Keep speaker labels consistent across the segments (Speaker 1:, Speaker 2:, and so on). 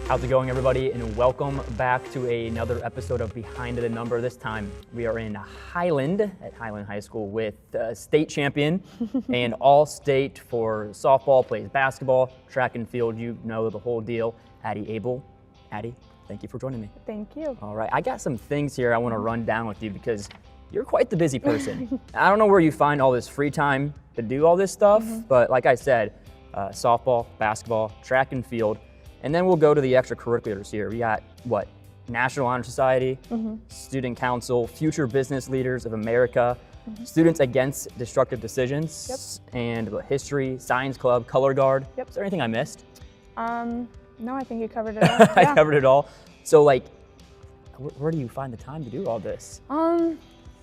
Speaker 1: How's it going, everybody? And welcome back to another episode of Behind the Number. This time we are in Highland at Highland High School with state champion and all-state for softball, plays basketball, track and field. You know the whole deal. Addy Abell. Addy, thank you for joining me.
Speaker 2: Thank you.
Speaker 1: All right, I got some things here I want to run down with you because you're quite the busy person. I don't know where you find all this free time to do all this stuff, but like I said, softball, basketball, track and field. And then we'll go to the extracurriculars here. We got what? National Honor Society, Student Council, Future Business Leaders of America, Students Against Destructive Decisions, and history, science club, color guard. Is there anything I missed?
Speaker 2: No, I think you covered it all. Yeah.
Speaker 1: I covered it all. So like, where do you find the time to do all this?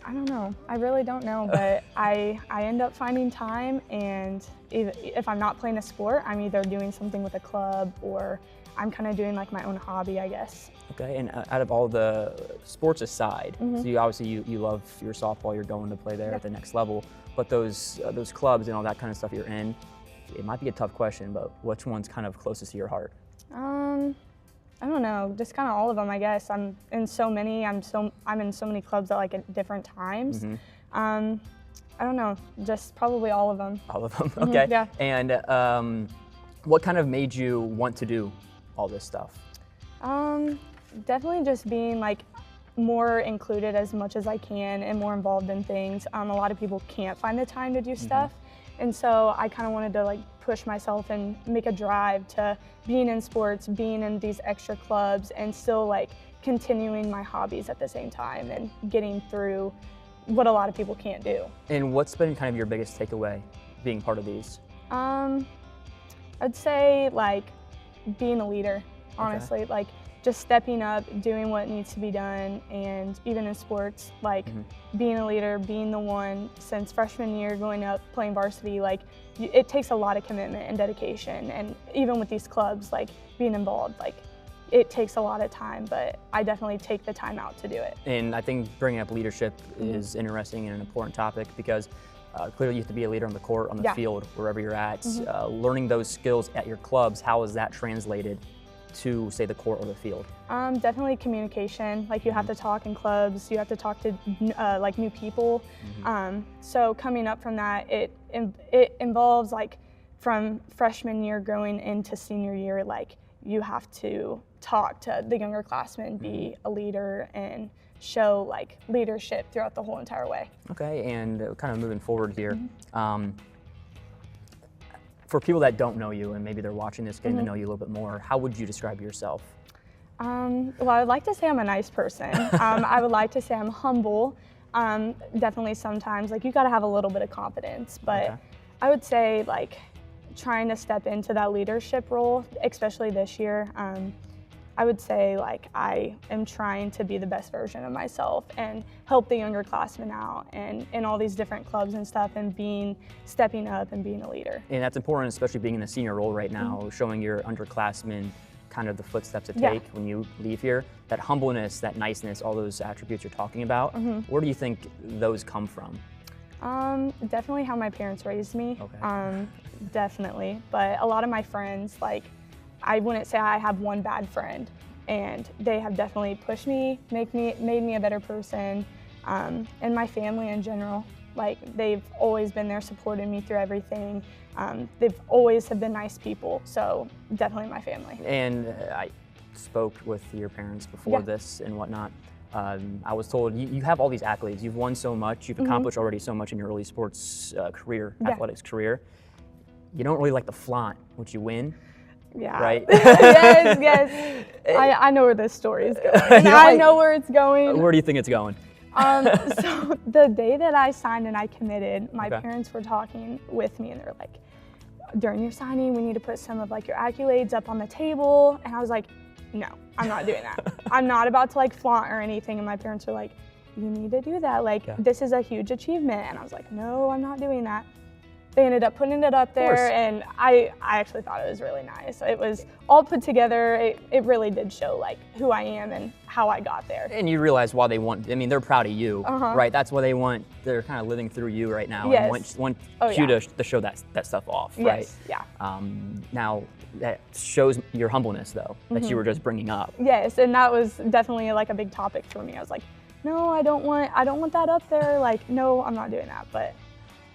Speaker 2: I don't know. I really don't know, but I end up finding time, and if I'm not playing a sport, I'm either doing something with a club or I'm kind of doing like my own hobby, I guess.
Speaker 1: Okay, and out of all the sports aside, so you obviously you love your softball, you're going to play there at the next level, but those clubs and all that kind of stuff you're in, it might be a tough question, but which one's kind of closest to your heart?
Speaker 2: I don't know, just kind of all of them, I guess. I'm in so many clubs at like different times. I don't know, just probably all of them.
Speaker 1: All of them, okay.
Speaker 2: Yeah.
Speaker 1: And what kind of made you want to do all this stuff?
Speaker 2: Definitely just being like more included as much as I can and more involved in things. A lot of people can't find the time to do stuff. And so I kind of wanted to like push myself and make a drive to being in sports, being in these extra clubs, and still like continuing my hobbies at the same time and getting through what a lot of people can't do.
Speaker 1: And what's been kind of your biggest takeaway being part of these?
Speaker 2: I'd say like being a leader, honestly, like just stepping up, doing what needs to be done, and even in sports, like being a leader, being the one since freshman year, going up, playing varsity, like it takes a lot of commitment and dedication. And even with these clubs, like being involved, like it takes a lot of time, but I definitely take the time out to do it.
Speaker 1: And I think bringing up leadership is interesting and an important topic because clearly you have to be a leader on the court, on the field, wherever you're at. Learning those skills at your clubs, how is that translated to, say, the court or the field?
Speaker 2: Definitely communication. Like you have to talk in clubs, you have to talk to like new people. So coming up from that, it involves like from freshman year going into senior year, like you have to talk to the younger classmen, be a leader, and show like leadership throughout the whole entire way.
Speaker 1: Okay, and kind of moving forward here, for people that don't know you and maybe they're watching this, getting to know you a little bit more, how would you describe yourself?
Speaker 2: Well, I would like to say I'm a nice person. I would like to say I'm humble. Definitely sometimes, like you gotta have a little bit of confidence, but I would say like trying to step into that leadership role, especially this year, I would say like I am trying to be the best version of myself and help the younger classmen out and in all these different clubs and stuff, and stepping up and being a leader.
Speaker 1: And that's important, especially being in a senior role right now, showing your underclassmen kind of the footsteps to take when you leave here. That humbleness, that niceness, all those attributes you're talking about, where do you think those come from?
Speaker 2: Definitely how my parents raised me, definitely. But a lot of my friends, like, I wouldn't say I have one bad friend, and they have definitely pushed me, made me a better person, and my family in general. Like they've always been there supporting me through everything. They've always have been nice people, so definitely my family.
Speaker 1: And I spoke with your parents before this and whatnot. I was told you have all these accolades. You've won so much. You've accomplished already so much in your early sports career, athletics career. You don't really like to flaunt what you win.
Speaker 2: Yeah.
Speaker 1: Right?
Speaker 2: yes. I know where this story is going. And I know where it's going.
Speaker 1: Where do you think it's going?
Speaker 2: So the day that I signed and I committed, my parents were talking with me and they were like, during your signing, we need to put some of like your accolades up on the table. And I was like, no, I'm not doing that. I'm not about to like flaunt or anything. And my parents were like, you need to do that. Like, this is a huge achievement. And I was like, no, I'm not doing that. they ended up putting it up there, and I actually thought it was really nice. It was all put together. It really did show like who I am and how I got there.
Speaker 1: And you realize why they want, I mean, they're proud of you,
Speaker 2: Uh-huh.
Speaker 1: right? That's what they want. They're kind of living through you right now
Speaker 2: Yes.
Speaker 1: and want
Speaker 2: Oh,
Speaker 1: you
Speaker 2: yeah.
Speaker 1: to show that stuff off, right?
Speaker 2: Yes, yeah.
Speaker 1: Now, that shows your humbleness, though, that
Speaker 2: Mm-hmm.
Speaker 1: you were just bringing up.
Speaker 2: Yes, and that was definitely like a big topic for me. I was like, no, I don't want that up there. Like, no, I'm not doing that. But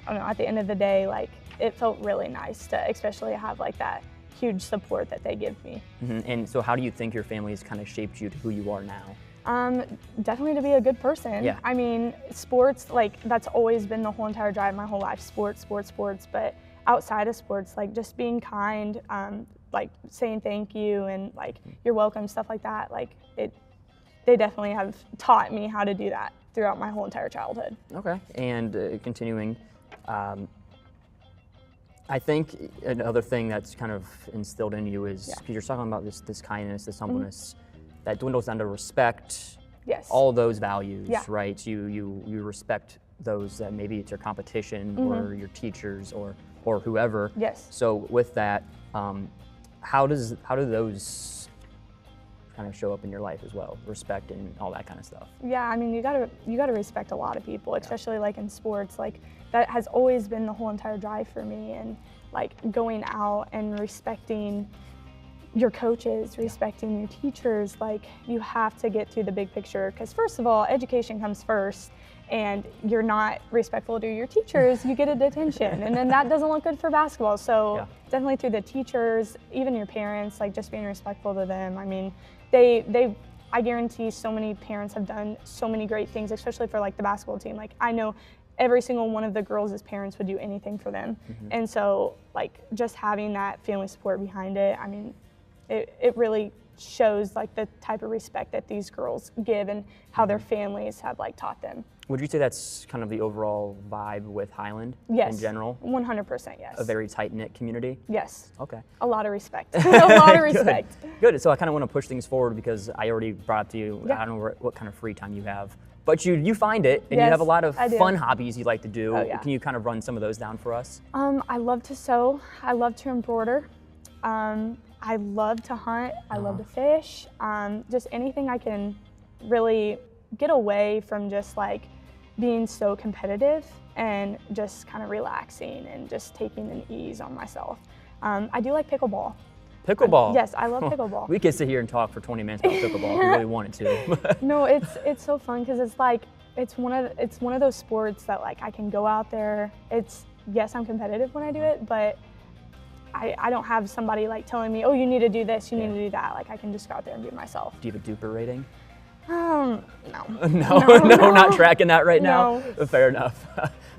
Speaker 2: I don't know, at the end of the day, like, it felt really nice to especially have like that huge support that they give me.
Speaker 1: And so how do you think your family has kind of shaped you to who you are now?
Speaker 2: Definitely to be a good person.
Speaker 1: Yeah.
Speaker 2: I mean, sports, like, that's always been the whole entire drive my whole life, sports. But outside of sports, like, just being kind, like saying thank you and like you're welcome, stuff like that. Like, they definitely have taught me how to do that throughout my whole entire childhood.
Speaker 1: Okay, and continuing, I think another thing that's kind of instilled in you is, because you're talking about this kindness, this humbleness, that dwindles down to respect.
Speaker 2: Yes.
Speaker 1: All those values,
Speaker 2: Yeah.
Speaker 1: right? You respect those that maybe it's your competition or your teachers or whoever.
Speaker 2: Yes.
Speaker 1: So with that, how do those kind of show up in your life as well? Respect and all that kind of stuff.
Speaker 2: Yeah, I mean, you gotta respect a lot of people, especially like in sports. Like, that has always been the whole entire drive for me, and like going out and respecting your coaches, respecting your teachers. Like, you have to get to the big picture, because first of all, education comes first, and you're not respectful to your teachers, you get a detention, and then that doesn't look good for basketball. So definitely through the teachers, even your parents, like just being respectful to them. I mean, I guarantee so many parents have done so many great things, especially for like the basketball team. Like, I know every single one of the girls' parents would do anything for them. And so like just having that family support behind it, I mean, it really shows like the type of respect that these girls give and how their families have like taught them.
Speaker 1: Would you say that's kind of the overall vibe with Highland
Speaker 2: Yes.
Speaker 1: in general?
Speaker 2: 100%, yes.
Speaker 1: A very tight-knit community?
Speaker 2: Yes.
Speaker 1: Okay.
Speaker 2: A lot of respect. A lot of respect.
Speaker 1: Good. So I kind of want to push things forward, because I already brought up to you, I don't know what kind of free time you have, but you find it, and you
Speaker 2: Yes,
Speaker 1: have a lot of
Speaker 2: I do.
Speaker 1: fun hobbies you like to do.
Speaker 2: Oh, yeah.
Speaker 1: Can you kind of run some of those down for us?
Speaker 2: I love to sew. I love to embroider. I love to hunt. I love to fish. Just anything I can really get away from just like being so competitive and just kind of relaxing and just taking an ease on myself. I do like pickleball.
Speaker 1: Pickleball?
Speaker 2: Yes, I love pickleball.
Speaker 1: We could sit here and talk for 20 minutes about pickleball if we really wanted to.
Speaker 2: No, it's so fun, because it's like it's one of those sports that like I can go out there. Yes, I'm competitive when I do it, but I don't have somebody like telling me, oh, you need to do this, you need to do that. Like, I can just go out there and be myself.
Speaker 1: Do you have a duper rating?
Speaker 2: No.
Speaker 1: No, not tracking that right now.
Speaker 2: No.
Speaker 1: Fair enough.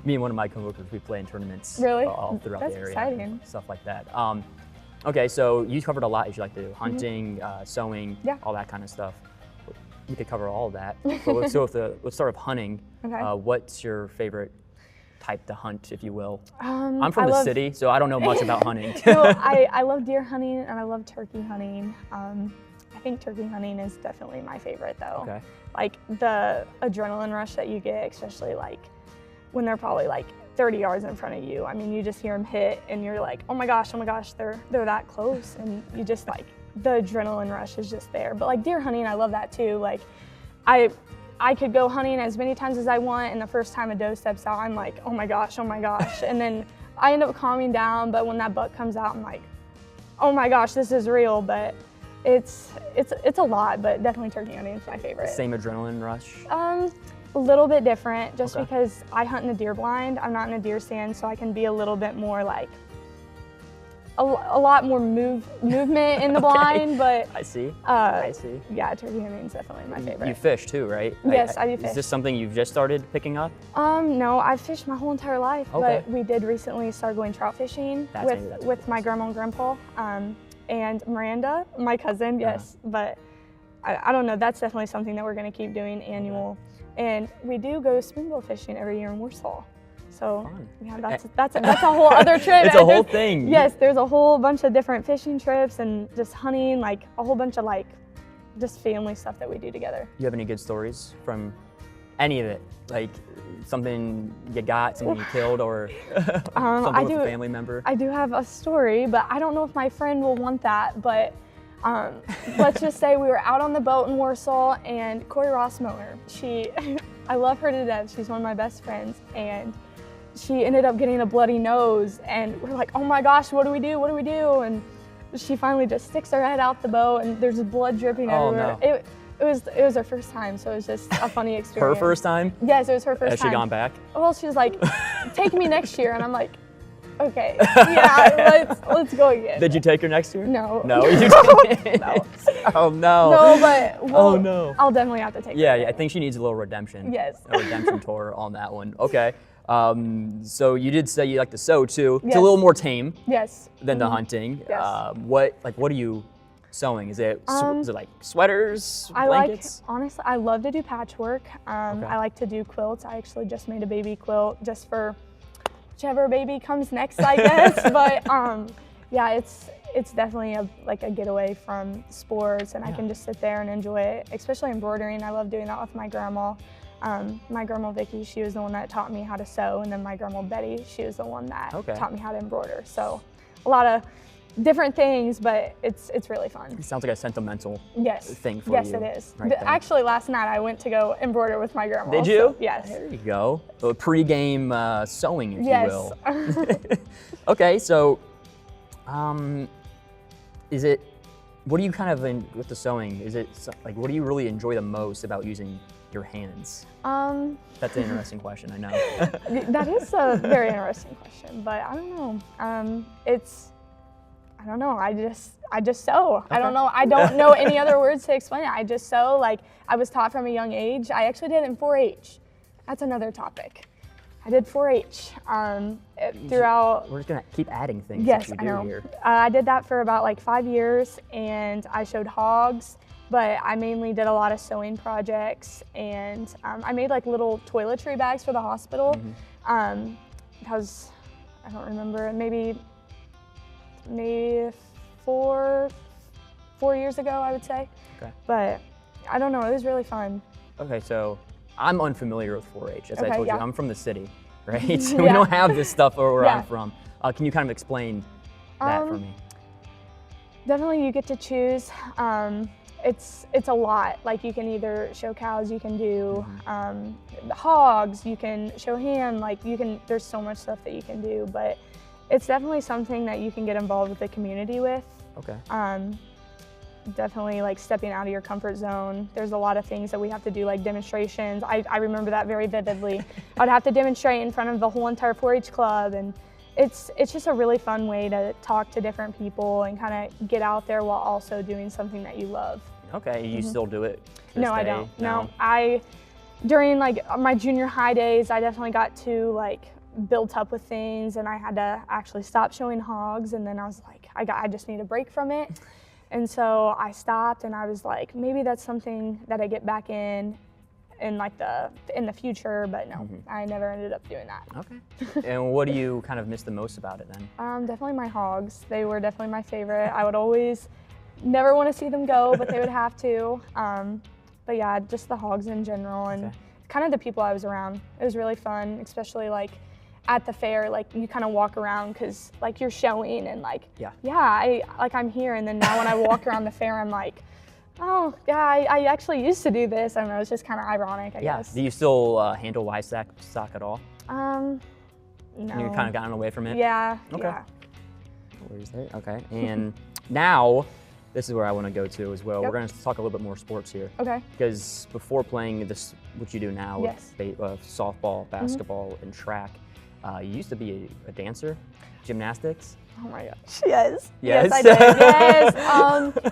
Speaker 1: Me and one of my coworkers, we play in tournaments
Speaker 2: Really?
Speaker 1: all throughout
Speaker 2: That's
Speaker 1: the area.
Speaker 2: exciting.
Speaker 1: And stuff like that. Okay, so you covered a lot as you like to do: hunting, sewing,
Speaker 2: Yeah.
Speaker 1: all that kind of stuff. We could cover all of that. But let's start with hunting.
Speaker 2: Okay.
Speaker 1: What's your favorite type to hunt, if you will?
Speaker 2: I'm
Speaker 1: from the city, so I don't know much about hunting.
Speaker 2: No, I love deer hunting and I love turkey hunting. I think turkey hunting is definitely my favorite, though.
Speaker 1: Okay.
Speaker 2: Like, the adrenaline rush that you get, especially like when they're probably like 30 yards in front of you. I mean, you just hear them hit and you're like, oh my gosh, they're that close, and you just like, the adrenaline rush is just there. But like deer hunting, I love that too. Like, I could go hunting as many times as I want, and the first time a doe steps out, I'm like, oh my gosh, and then I end up calming down. But when that buck comes out, I'm like, oh my gosh, this is real. But it's a lot, but definitely turkey hunting is my favorite.
Speaker 1: Same adrenaline rush?
Speaker 2: A little bit different, just
Speaker 1: Okay.
Speaker 2: because I hunt in a deer blind. I'm not in a deer stand, so I can be a little bit more like a lot more movement in the blind. But
Speaker 1: I see.
Speaker 2: yeah, turkey hunting is definitely my favorite.
Speaker 1: You fish too, right?
Speaker 2: Yes, I do
Speaker 1: Is
Speaker 2: fish.
Speaker 1: this something you've just started picking up?
Speaker 2: No, I've fished my whole entire life,
Speaker 1: Okay.
Speaker 2: but we did recently start going trout fishing
Speaker 1: That's
Speaker 2: with my grandma and grandpa, and Miranda, my cousin. Yes, but I don't know. That's definitely something that we're going to keep doing annual, and we do go spoonbill fishing every year in Warsaw. So
Speaker 1: Fun.
Speaker 2: yeah, that's a whole other trip.
Speaker 1: It's a whole thing.
Speaker 2: Yes, there's a whole bunch of different fishing trips and just hunting, like a whole bunch of like just family stuff that we do together.
Speaker 1: You have any good stories from Any of it, like something you got, something you killed, or something with a family member?
Speaker 2: I do have a story, but I don't know if my friend will want that. But let's just say we were out on the boat in Warsaw, and Corey Rossmower, I love her to death. She's one of my best friends, and she ended up getting a bloody nose, and we're like, oh my gosh, what do we do? What do we do? And she finally just sticks her head out the boat, and there's blood dripping everywhere.
Speaker 1: No.
Speaker 2: It was her first time, so it was just a funny experience.
Speaker 1: Her first time?
Speaker 2: Yes, it was her first time.
Speaker 1: Has she gone back?
Speaker 2: Well, she was like, take me next year, and I'm like, okay, yeah, let's go again.
Speaker 1: Did you take her next year?
Speaker 2: No.
Speaker 1: No, you didn't?
Speaker 2: No.
Speaker 1: Oh no.
Speaker 2: No, but
Speaker 1: oh no.
Speaker 2: I'll definitely have to take her.
Speaker 1: Yeah, I think she needs a little redemption.
Speaker 2: Yes.
Speaker 1: A redemption tour on that one. Okay. So you did say you like to sew too. It's
Speaker 2: Yes.
Speaker 1: a little more tame
Speaker 2: Yes.
Speaker 1: than the hunting.
Speaker 2: Yes.
Speaker 1: What are you sewing? Is it like sweaters, blankets?
Speaker 2: Honestly, I love to do patchwork. I like to do quilts. I actually just made a baby quilt just for whichever baby comes next, I guess. But yeah, it's definitely a getaway from sports, and I can just sit there and enjoy it, especially embroidering. I love doing that with my grandma. My grandma Vicky, she was the one that taught me how to sew, and then my grandma Betty, she was the one that taught me how to embroider. So a lot of different things, but it's really fun.
Speaker 1: It sounds like a sentimental thing for you.
Speaker 2: Yes, it is.
Speaker 1: Right there.
Speaker 2: Actually, last night I went to go embroider with my grandma.
Speaker 1: Did you?
Speaker 2: So, yes.
Speaker 1: There you go. A pre-game sewing, if
Speaker 2: Yes.
Speaker 1: you will. Okay, so what do you kind of, with the sewing, like, what do you really enjoy the most about using your hands? That's an interesting question, I know.
Speaker 2: That is a very interesting question, but I don't know. I don't know. I just sew. Okay. I don't know. I don't know any other words to explain it. I just sew. Like, I was taught from a young age. I actually did it in 4-H. That's another topic. I did 4-H throughout.
Speaker 1: We're just gonna keep adding things.
Speaker 2: Yes,
Speaker 1: that you
Speaker 2: I
Speaker 1: do
Speaker 2: know.
Speaker 1: Here.
Speaker 2: I did that for about like 5 years, and I showed hogs. But I mainly did a lot of sewing projects, and I made like little toiletry bags for the hospital. That was, I don't remember, maybe 4 years ago, I would say. Okay. But I don't know, it was really fun.
Speaker 1: Okay, so I'm unfamiliar with 4-H, as I told you. I'm from the city, right? So we don't have this stuff where I'm from. Can you kind of explain that for me?
Speaker 2: Definitely, you get to choose. It's a lot. Like, you can either show cows, you can do hogs, you can show ham, like there's so much stuff that you can do, but it's definitely something that you can get involved with the community with.
Speaker 1: Okay.
Speaker 2: Definitely like stepping out of your comfort zone. There's a lot of things that we have to do, like demonstrations. I remember that very vividly. I'd have to demonstrate in front of the whole entire 4-H club, and it's just a really fun way to talk to different people and kind of get out there while also doing something that you love.
Speaker 1: Okay, you still do it?
Speaker 2: No, I don't. No, during like my junior high days, I definitely got too like built up with things, and I had to actually stop showing hogs, and then I was like, I just need a break from it. And so I stopped, and I was like, maybe that's something that I get back in like in the future, but no, I never ended up doing that.
Speaker 1: Okay. And what do you kind of miss the most about it then?
Speaker 2: Definitely my hogs. They were definitely my favorite. I would always never want to see them go, but they would have to. But yeah, just the hogs in general, and kind of the people I was around. It was really fun, especially like at the fair. Like, you kind of walk around because like you're showing, and like I'm here, and then now when I walk around the fair, I'm like, oh yeah, I actually used to do this. I don't know, it's just kind of ironic, I guess.
Speaker 1: Do you still handle livestock at all?
Speaker 2: No.
Speaker 1: You've kind of gotten away from it?
Speaker 2: Yeah.
Speaker 1: Okay.
Speaker 2: Yeah.
Speaker 1: Where's that? Okay. And now, this is where I want to go to as well. We're going to talk a little bit more sports here. Okay. Because before playing this, what you do now, with softball, basketball, and track, you used to be a dancer, gymnastics.
Speaker 2: Oh my gosh, yes. Yes, I did, yes.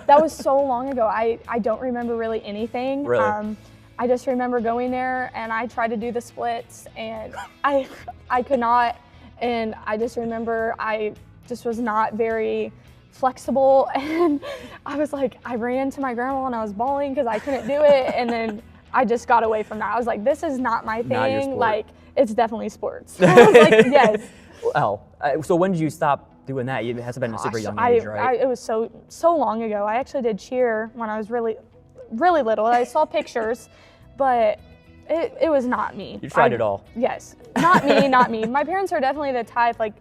Speaker 2: That was so long ago. I don't remember really anything.
Speaker 1: Really?
Speaker 2: I just remember going there, and I tried to do the splits, and I could not. And I just remember I just was not very flexible, and I was like, I ran to my grandma and I was bawling because I couldn't do it, and then I just got away from that. I was like, this is not my thing.
Speaker 1: Not your sport.
Speaker 2: Like, it's definitely sports. I was like, yes.
Speaker 1: Well, so when did you stop doing that? It has been a super young age, right?
Speaker 2: It was so long ago. I actually did cheer when I was really, really little. I saw pictures, but It was not me.
Speaker 1: You tried it all.
Speaker 2: Yes, not me, not me. My parents are definitely the type, like,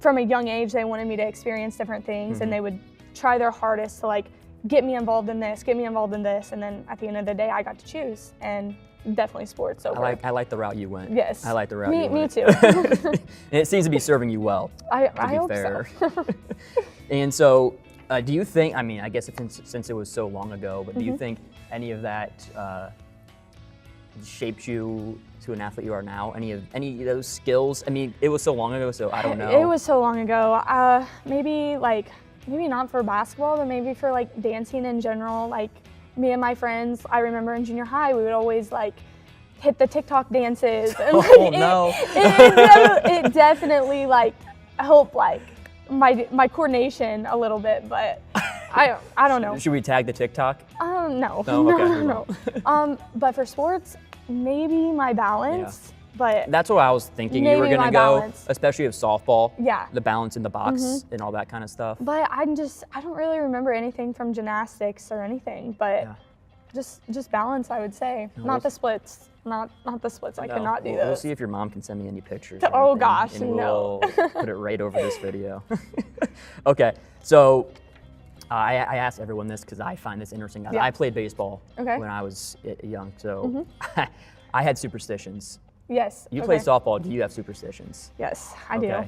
Speaker 2: from a young age, they wanted me to experience different things, and they would try their hardest to, like, get me involved in this, get me involved in this, and then at the end of the day, I got to choose, and definitely sports over.
Speaker 1: I like the route you went.
Speaker 2: Yes.
Speaker 1: I like the route you went.
Speaker 2: Me too.
Speaker 1: And it seems to be serving you well,
Speaker 2: I
Speaker 1: to be
Speaker 2: hope
Speaker 1: fair.
Speaker 2: so.
Speaker 1: And so, do you think, I mean, I guess since it was so long ago, but do you think any of that shaped you to an athlete you are now? Any of those skills? I mean, it was so long ago, so I don't know.
Speaker 2: It was so long ago. Maybe not for basketball, but maybe for like dancing in general. Like me and my friends, I remember in junior high, we would always like hit the TikTok dances. And, like, it definitely like helped like my coordination a little bit, but I don't know.
Speaker 1: Should we tag the TikTok?
Speaker 2: No.
Speaker 1: No.
Speaker 2: No. But for sports, maybe my balance. But
Speaker 1: that's what I was thinking you were
Speaker 2: maybe
Speaker 1: gonna
Speaker 2: my
Speaker 1: go,
Speaker 2: balance.
Speaker 1: especially with softball.
Speaker 2: Yeah.
Speaker 1: The balance in the box and all that kind of stuff.
Speaker 2: But I don't really remember anything from gymnastics or anything. But just balance, I would say.
Speaker 1: No,
Speaker 2: not the splits. Not the splits. I could not do those.
Speaker 1: We'll see if your mom can send me any pictures.
Speaker 2: Oh
Speaker 1: anything,
Speaker 2: gosh,
Speaker 1: and
Speaker 2: no.
Speaker 1: We'll put it right over this video. Okay, so I asked everyone this because I find this interesting.
Speaker 2: Yeah.
Speaker 1: I played baseball
Speaker 2: Okay.
Speaker 1: when I was young, so I had superstitions.
Speaker 2: Yes.
Speaker 1: You play softball. Do you have superstitions?
Speaker 2: Yes, I
Speaker 1: Okay.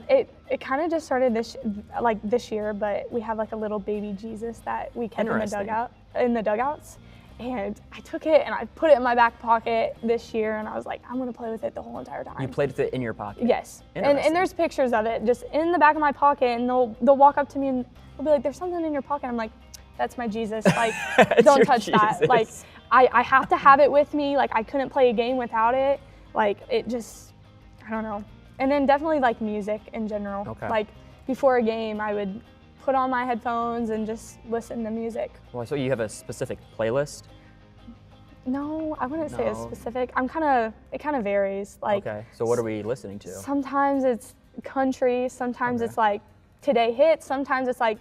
Speaker 2: do. It kind of just started this year, but we have like a little baby Jesus that we kept in the dugouts. And I took it and I put it in my back pocket this year, and I was like, I'm gonna play with it the whole entire time.
Speaker 1: You played with it in your pocket?
Speaker 2: Yes. And there's pictures of it just in the back of my pocket, and they'll walk up to me and they'll be like, there's something in your pocket. I'm like, that's my Jesus. Like, don't touch that. Like, I have to have it with me. Like, I couldn't play a game without it. Like, it just, I don't know. And then definitely like music in general.
Speaker 1: Okay.
Speaker 2: Like before a game, I would put on my headphones and just listen to music.
Speaker 1: Well, so you have a specific playlist?
Speaker 2: No, I wouldn't say it's specific. it kind of varies. Like,
Speaker 1: okay, so what are we listening to?
Speaker 2: Sometimes it's country, sometimes it's like today hits, sometimes it's like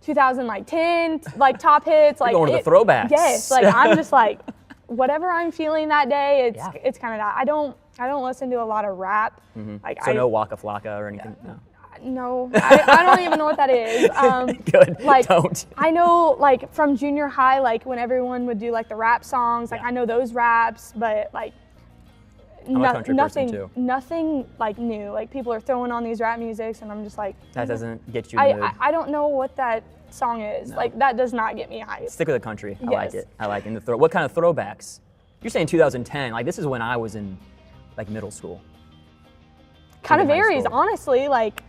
Speaker 2: 2010 like top hits. Like,
Speaker 1: you're going to the throwbacks.
Speaker 2: Yes, like I'm just like whatever I'm feeling that day. It's kind of that. I don't listen to a lot of rap. Like
Speaker 1: so no Waka Flocka or anything.
Speaker 2: No, I don't even know what that is.
Speaker 1: Good.
Speaker 2: Like,
Speaker 1: don't.
Speaker 2: I know, like from junior high, like when everyone would do like the rap songs. Like I know those raps, but like
Speaker 1: I'm a country person too.
Speaker 2: Nothing like new. Like people are throwing on these rap musics, and I'm just like
Speaker 1: that doesn't get you in the mood.
Speaker 2: I don't know what that song is. No. Like that does not get me hyped.
Speaker 1: Stick with the country. I like it. I like it. And what kind of throwbacks? You're saying 2010. Like this is when I was in like middle school.
Speaker 2: Kind of varies, honestly. Like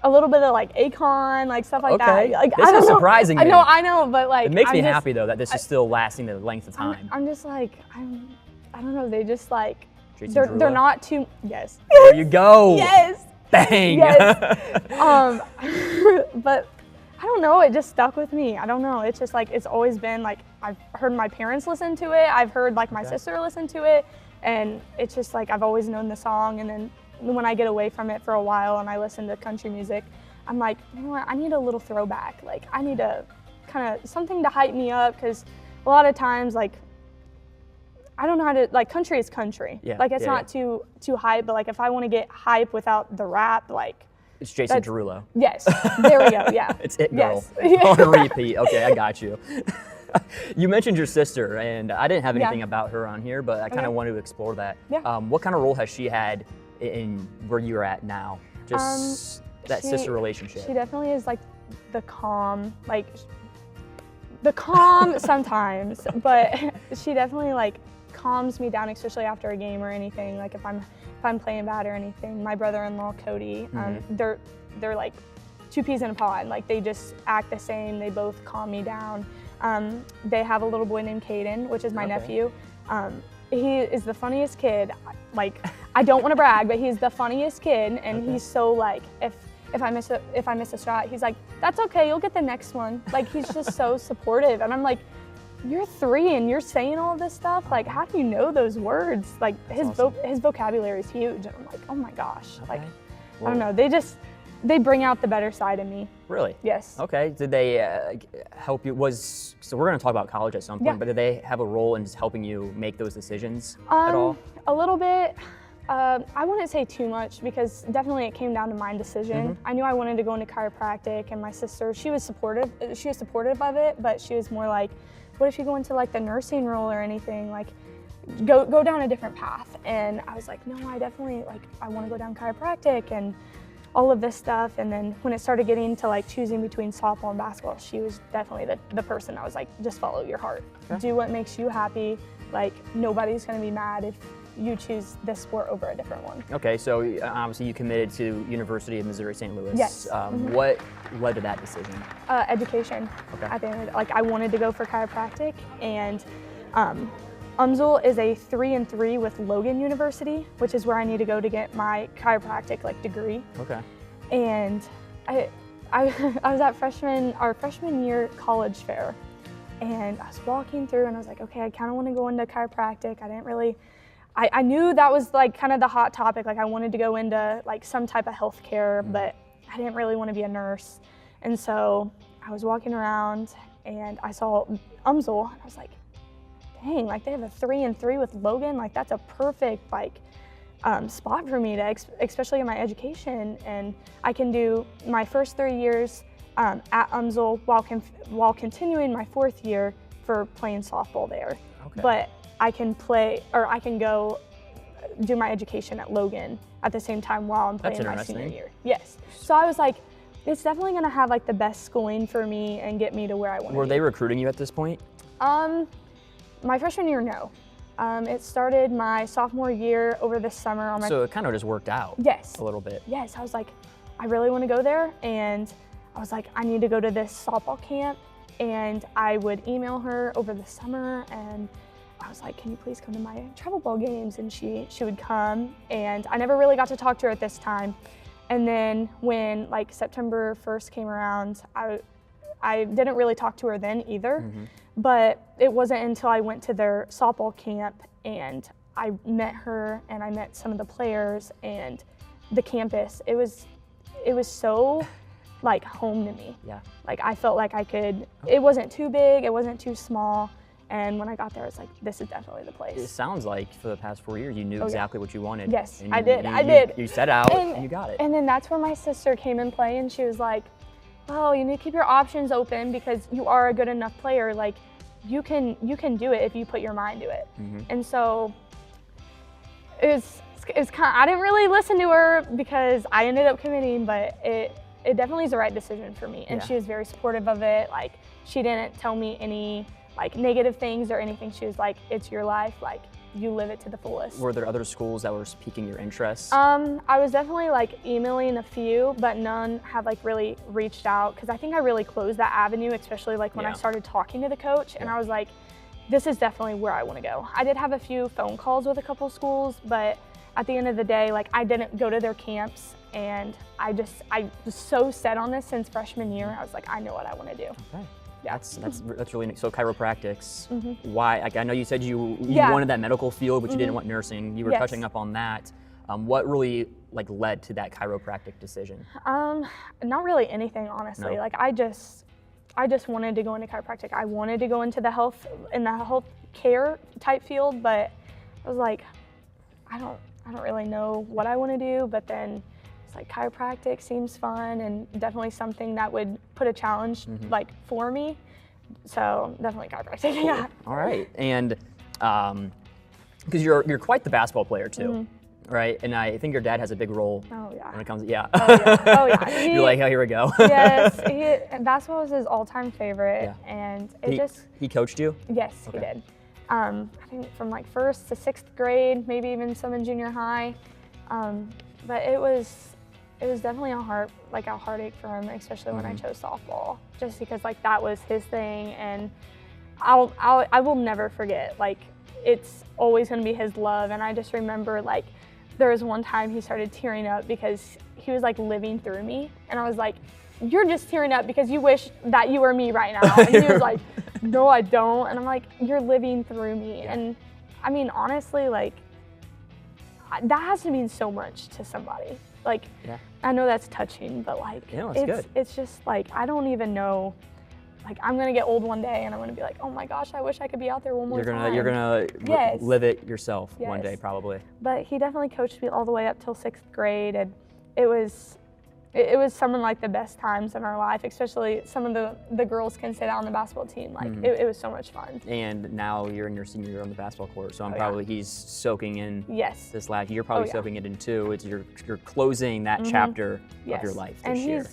Speaker 2: a little bit of like Akon, like stuff like that. Like
Speaker 1: this is surprising me.
Speaker 2: I know, but like
Speaker 1: it makes me happy though that this is still lasting the length of time.
Speaker 2: I'm just like I don't know. They just like
Speaker 1: Jason
Speaker 2: they're not too. Yes.
Speaker 1: There you go.
Speaker 2: Yes.
Speaker 1: Bang.
Speaker 2: Yes. But I don't know. It just stuck with me. I don't know. It's just like it's always been like I've heard my parents listen to it. I've heard like my sister listen to it, and it's just like I've always known the song. And then when I get away from it for a while and I listen to country music, I'm like, you know what? I need a little throwback. Like I need a kind of something to hype me up, because a lot of times like I don't know how to, like country is country.
Speaker 1: Yeah,
Speaker 2: like it's not too hype, but like if I want to get hype without the rap, like
Speaker 1: it's Jason Derulo.
Speaker 2: Yes, there we go. Yeah,
Speaker 1: it's It Girl
Speaker 2: yes.
Speaker 1: on repeat. Okay, I got you. You mentioned your sister, and I didn't have anything about her on here, but I kind of wanted to explore that.
Speaker 2: Yeah.
Speaker 1: What kind of role has she had in where you're at now? Just that sister relationship.
Speaker 2: She definitely is like the calm sometimes, but she definitely like calms me down, especially after a game or anything. Like if I'm playing bad or anything. My brother-in-law Cody, they're like two peas in a pod. Like they just act the same. They both calm me down. They have a little boy named Caden, which is my nephew. He is the funniest kid. Like I don't want to brag, but he's the funniest kid, and he's so like if I miss a shot, he's like, that's okay, you'll get the next one. Like he's just so supportive, and I'm like, you're 3 and you're saying all this stuff. Like how do you know those words? Like his vocabulary is huge, and I'm like, oh my gosh. Like I don't know. They bring out the better side in me.
Speaker 1: Really?
Speaker 2: Yes.
Speaker 1: Okay. Did they help you? So we're going to talk about college at some point,
Speaker 2: Yeah.
Speaker 1: but did they have a role in just helping you make those decisions at all?
Speaker 2: A little bit. I wouldn't say too much because definitely it came down to my decision. I knew I wanted to go into chiropractic, and my sister, she was supportive of it, but she was more like, what if you go into like the nursing role or anything, like go down a different path. And I was like, no, I definitely I want to go down chiropractic and all of this stuff. And then when it started getting to like choosing between softball and basketball, she was definitely the person I was like, just follow your heart. Okay. Do what makes you happy. Like nobody's going to be mad if you choose this sport over a different one.
Speaker 1: Okay, so obviously you committed to University of Missouri St. Louis.
Speaker 2: Yes.
Speaker 1: What led to that decision?
Speaker 2: Education.
Speaker 1: Okay.
Speaker 2: At the end, I wanted to go for chiropractic, and UMSL is a 3-3 with Logan University, which is where I need to go to get my chiropractic degree.
Speaker 1: Okay.
Speaker 2: And I was at our freshman year college fair, and I was walking through, and I was like, okay, I kind of want to go into chiropractic. I knew that was kind of the hot topic. I wanted to go into some type of healthcare, but I didn't really want to be a nurse. And so I was walking around and I saw UMSL, and I was like, dang, they have a 3-3 with Logan. That's a perfect spot for me to, especially in my education. And I can do my first 3 years at UMSL while continuing my 4th year for playing softball there.
Speaker 1: Okay.
Speaker 2: But I can go do my education at Logan at the same time while I'm playing my senior year. Yes. So I was like, it's definitely gonna have the best schooling for me and get me to where I want to be.
Speaker 1: Were they recruiting you at this point?
Speaker 2: My freshman year, no. It started my sophomore year over the summer.
Speaker 1: So it kind of just worked out.
Speaker 2: Yes.
Speaker 1: A little bit.
Speaker 2: Yes. I was like, I really want to go there, and I was like, I need to go to this softball camp, and I would email her over the summer, and I was like, can you please come to my travel ball games? And she would come, and I never really got to talk to her at this time. And then when September 1st came around, I didn't really talk to her then either, but it wasn't until I went to their softball camp and I met her and I met some of the players and the campus. It was so home to me.
Speaker 1: Yeah.
Speaker 2: I felt like I could, it wasn't too big, it wasn't too small. And when I got there, I was like, this is definitely the place.
Speaker 1: It sounds like for the past 4 years, you knew exactly what you wanted.
Speaker 2: Yes,
Speaker 1: and
Speaker 2: I did.
Speaker 1: You set out and you got it.
Speaker 2: And then that's where my sister came in play, and she was like, well, you need to keep your options open because you are a good enough player. You can do it if you put your mind to it. And so it's kind of, I didn't really listen to her because I ended up committing, but it definitely is the right decision for me. And she was very supportive of it. She didn't tell me any negative things or anything. She was like, it's your life, you live it to the fullest.
Speaker 1: Were there other schools that were piquing your interest?
Speaker 2: I was definitely emailing a few, but none have really reached out because I think I really closed that avenue, especially when I started talking to the coach, and I was like, this is definitely where I want to go. I did have a few phone calls with a couple schools, but at the end of the day, I didn't go to their camps, and I was so set on this since freshman year. I was like, I know what I want to do.
Speaker 1: Okay. That's really neat. So chiropractics, why? I know you said you wanted that medical field, but you didn't want nursing. You were touching up on that. What really led to that chiropractic decision?
Speaker 2: Not really anything, honestly.
Speaker 1: No.
Speaker 2: I just wanted to go into chiropractic. I wanted to go into the health care type field, but I was like, I don't really know what I want to do. But then it's chiropractic seems fun and definitely something that would put a challenge for me. So definitely chiropractic.
Speaker 1: Cool.
Speaker 2: Yeah.
Speaker 1: All right. And because you're quite the basketball player too, right? And I think your dad has a big role when it comes.
Speaker 2: Oh yeah.
Speaker 1: You're like, oh, here we go.
Speaker 2: Yes. Basketball was his all-time favorite, and
Speaker 1: he coached you?
Speaker 2: Yes, he did. I think from 1st to 6th grade, maybe even some in junior high. But it was definitely a heartache for him, especially when I chose softball, just because that was his thing, and I will never forget. It's always going to be his love, and I just remember there was one time he started tearing up because he was living through me, and I was like, you're just tearing up because you wish that you were me right now. And he was like, no, I don't. And I'm like, you're living through me. And I mean, honestly, that has to mean so much to somebody. Like, I know that's touching, but like, it's just like, I don't even know. Like, I'm going to get old one day and I'm going to be like, oh my gosh, I wish I could be out there one more time.
Speaker 1: You're going to live it yourself one day, probably.
Speaker 2: But he definitely coached me all the way up till 6th grade. And it was some of like the best times in our life, especially some of the girls can say that on the basketball team. Like, it was so much fun.
Speaker 1: And now you're in your senior year on the basketball court, so he's soaking in this last year. You're probably soaking it in too. It's you're closing that chapter of your life this year.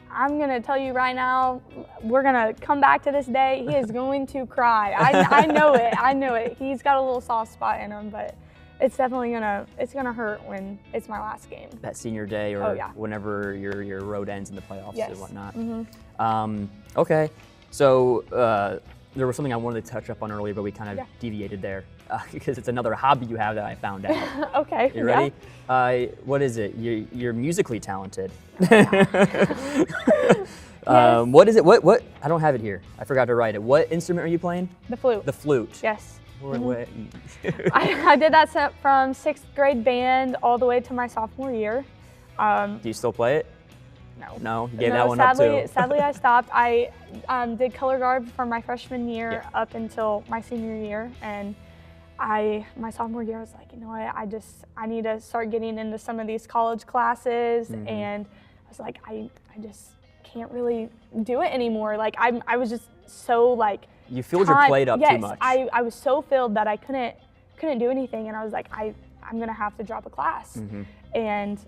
Speaker 2: I'm going to tell you right now, we're going to come back to this day. He is going to cry. I know it. I know it. He's got a little soft spot in him, but it's definitely it's gonna hurt when it's my last game. That
Speaker 1: senior day or whenever your road ends in the playoffs and whatnot. Okay, so there was something I wanted to touch up on earlier, but we kind of deviated there because it's another hobby you have that I found out.
Speaker 2: Okay.
Speaker 1: You ready? What is it? You're musically talented. What is it? What? I don't have it here. I forgot to write it. What instrument are you playing?
Speaker 2: The flute.
Speaker 1: The flute.
Speaker 2: Yes. I did that set from 6th grade band all the way to my sophomore year.
Speaker 1: Do you still play it?
Speaker 2: No.
Speaker 1: No, you gave that one up too.
Speaker 2: Sadly, I stopped. I did color guard from my freshman year up until my senior year, and my sophomore year I was like, you know what, I need to start getting into some of these college classes, and I was like, I just can't really do it anymore. Like I was just so like.
Speaker 1: You filled your plate up too much.
Speaker 2: I was so filled that I couldn't do anything, and I was like, I'm gonna have to drop a class. And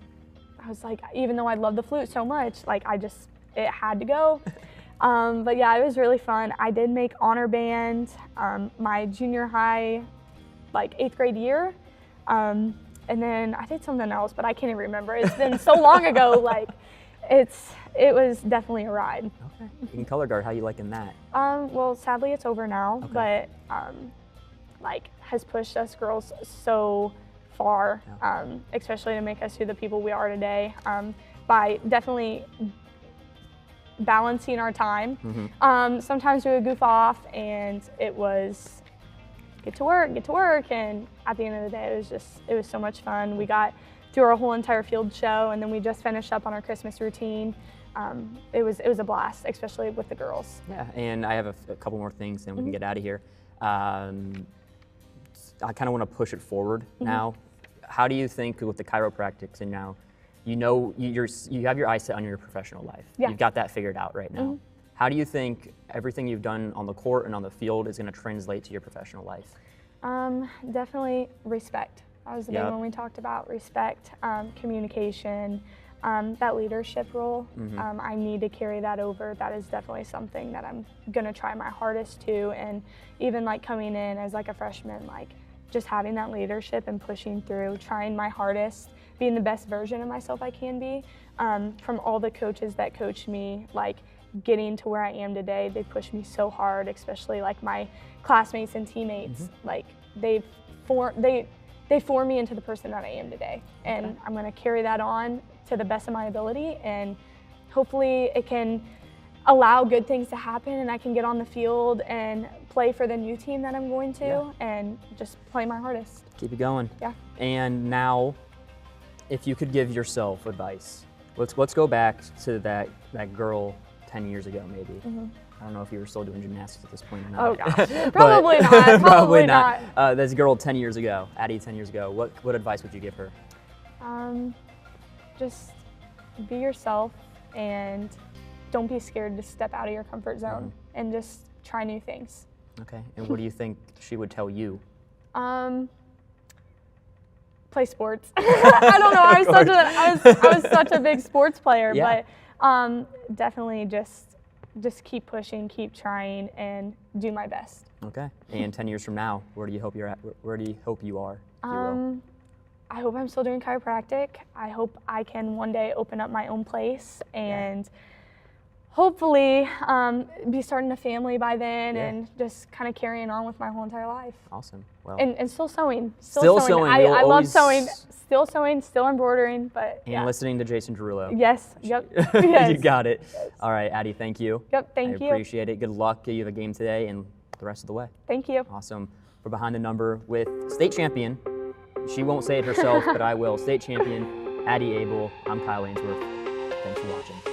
Speaker 2: I was like, even though I love the flute so much, like it had to go. But yeah, it was really fun. I did make honor band my junior high, like 8th grade year, and then I did something else, but I can't even remember. It's been so long ago. Like, it was definitely a ride.
Speaker 1: Okay. In color guard, how you liking that?
Speaker 2: Well, sadly it's over now, but like has pushed us girls so far, especially to make us who the people we are today, by definitely balancing our time. Sometimes we would goof off, and it was get to work, and at the end of the day, it was so much fun. We got through our whole entire field show, and then we just finished up on our Christmas routine. It was a blast, especially with the girls.
Speaker 1: Yeah, and I have a couple more things, and we can get out of here. I kind of want to push it forward now. How do you think with the chiropractics, and now you have your eyes set on your professional life? You've got that figured out right now. How do you think everything you've done on the court and on the field is going to translate to your professional life?
Speaker 2: Definitely respect. That was the big one we talked about. Respect, communication, that leadership role. I need to carry that over. That is definitely something that I'm gonna try my hardest to. And even like coming in as like a freshman, like just having that leadership and pushing through, trying my hardest, being the best version of myself I can be. From all the coaches that coached me, like getting to where I am today, they pushed me so hard, especially like my classmates and teammates. Like they formed me into the person that I am today. And I'm gonna carry that on to the best of my ability, and hopefully it can allow good things to happen, and I can get on the field and play for the new team that I'm going to, and just play my hardest.
Speaker 1: Keep it going.
Speaker 2: Yeah.
Speaker 1: And now, if you could give yourself advice, let's go back to that girl 10 years ago, maybe. I don't know if you were still doing gymnastics at this point or not.
Speaker 2: Oh gosh, probably not. Probably not.
Speaker 1: This girl 10 years ago, Addy 10 years ago, what advice would you give her?
Speaker 2: Just be yourself, and don't be scared to step out of your comfort zone, and just try new things.
Speaker 1: Okay, and what do you think she would tell you?
Speaker 2: Play sports. I don't know, I was such a big sports player, but definitely just keep pushing, keep trying, and do my best.
Speaker 1: Okay. And 10 years from now, where do you hope you're at? Where do you hope you are?
Speaker 2: I hope I'm still doing chiropractic. I hope I can one day open up my own place, and hopefully be starting a family by then, and just kind of carrying on with my whole entire life.
Speaker 1: Awesome. Well.
Speaker 2: And still sewing.
Speaker 1: Still sewing.
Speaker 2: I love sewing. Still sewing, still embroidering, but
Speaker 1: And listening to Jason Derulo.
Speaker 2: Yes, yep. Yes.
Speaker 1: You got it. All right, Addy, thank you.
Speaker 2: Yep, thank you.
Speaker 1: I appreciate it. Good luck. You have a game today and the rest of the way.
Speaker 2: Thank you.
Speaker 1: Awesome. We're behind the number with state champion. She won't say it herself, but I will. State champion, Addy Abell. I'm Kyle Ainsworth. Thanks for watching.